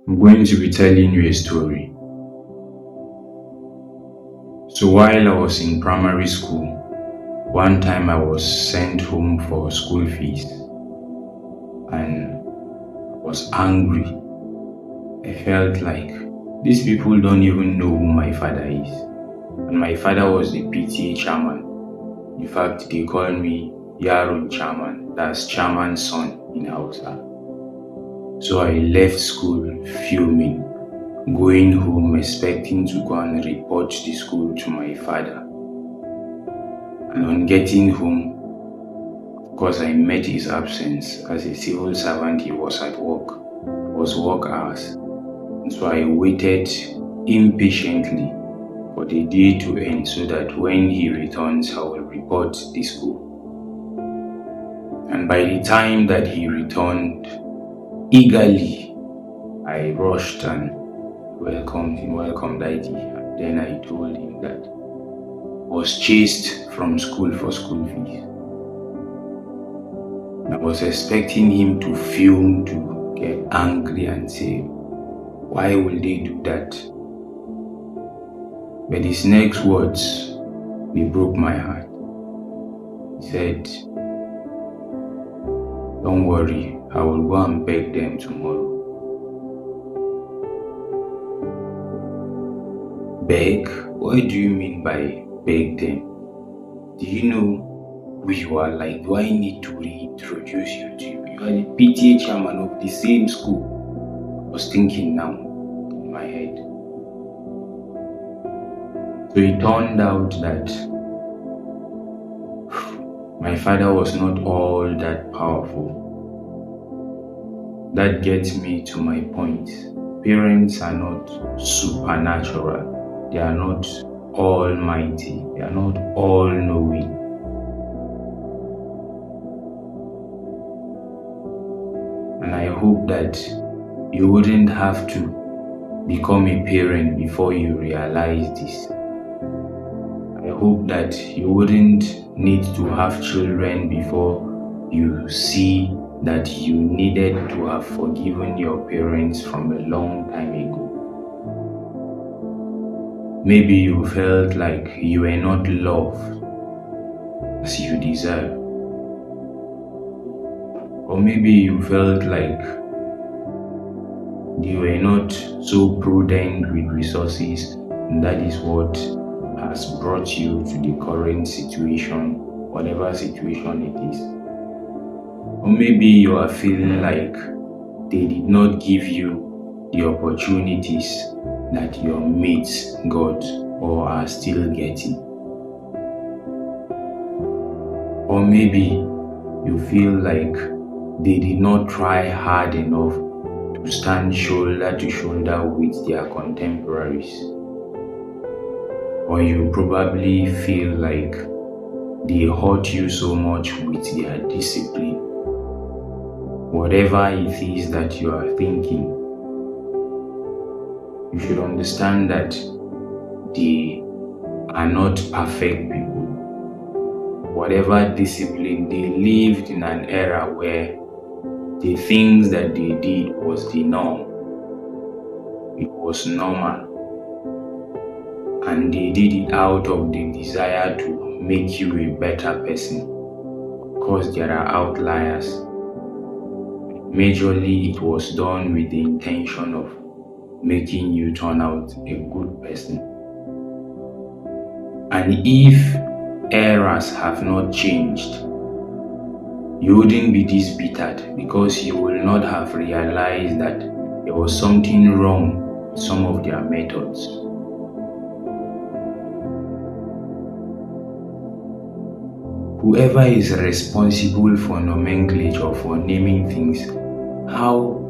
I'm going to be telling you a story. So, while I was in primary school, one time I was sent home for school fees and I was angry. I felt like these people don't even know who my father is. And my father was the PTA chairman. In fact, they call me Yarun chairman. That's chairman's son in Hausa. So I left school fuming, going home expecting to go and report the school to my father. And on getting home, of course, I met his absence. As a civil servant, he was at work. It was work hours. And so I waited impatiently for the day to end so that when he returns, I will report the school. And by the time that he returned, eagerly, I rushed and welcomed him, welcomed Daddy. And then I told him that I was chased from school for school fees. I was expecting him to fume, to get angry and say, why will they do that? But his next words, they broke my heart. He said, don't worry, I will go and beg them tomorrow. Beg? What do you mean by beg them? Do you know who you are? Like, do I need to reintroduce you to you? You are the PTA chairman of the same school. I was thinking now in my head. So it turned out that my father was not all that powerful. That gets me to my point. Parents are not supernatural. They are not almighty. They are not all-knowing. And I hope that you wouldn't have to become a parent before you realize this. I hope that you wouldn't need to have children before you see that you needed to have forgiven your parents from a long time ago. Maybe you felt like you were not loved as you deserve. Or maybe you felt like you were not so prudent with resources, and that is what has brought you to the current situation, whatever situation it is. Or maybe you are feeling like they did not give you the opportunities that your mates got or are still getting. Or maybe you feel like they did not try hard enough to stand shoulder to shoulder with their contemporaries. Or you probably feel like they hurt you so much with their discipline. Whatever it is that you are thinking, you should understand that they are not perfect people. Whatever discipline, they lived in an era where the things that they did was the norm. It was normal. And they did it out of the desire to make you a better person. Of course, there are outliers. Majorly, it was done with the intention of making you turn out a good person. And if eras have not changed, you wouldn't be this bittered because you will not have realized that there was something wrong with some of their methods. Whoever is responsible for nomenclature, for naming things, how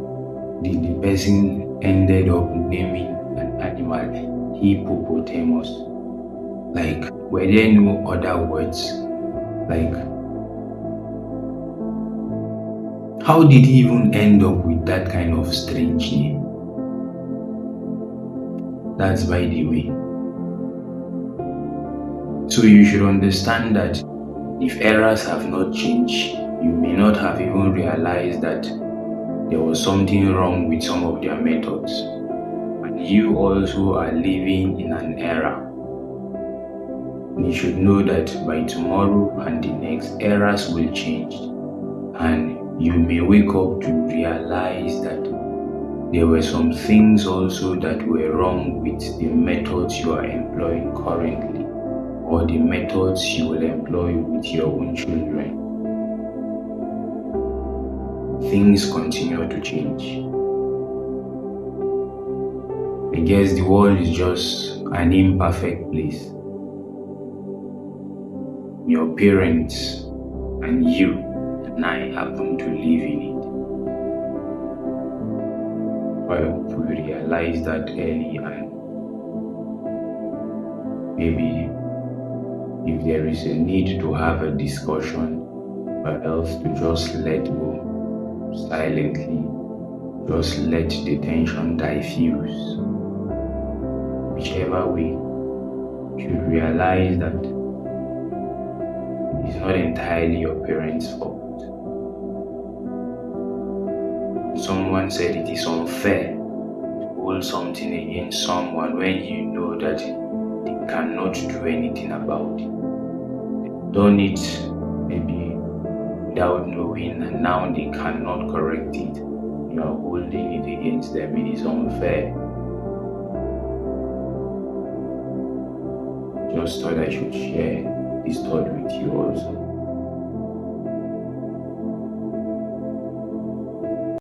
did the person ended up naming an animal hippopotamus? Like, were there no other words? Like, how did he even end up with that kind of strange name? That's by the way. So you should understand that if eras have not changed, you may not have even realized that there was something wrong with some of their methods. And you also are living in an era. You should know that by tomorrow and the next, eras will change. And you may wake up to realize that there were some things also that were wrong with the methods you are employing currently, or the methods you will employ with your own children. Things continue to change. I guess the world is just an imperfect place. Your parents and you and I happen to live in it. I hope we realize that early, and maybe if there is a need to have a discussion, or else to just let go silently, just let the tension diffuse. Whichever way, you should realize that it's not entirely your parents' fault. Someone said it is unfair to hold something against someone when you know that they cannot do anything about it. They've done it maybe without knowing, and now they cannot correct it. You are holding it against them. It is unfair. Just thought I should share this thought with you also.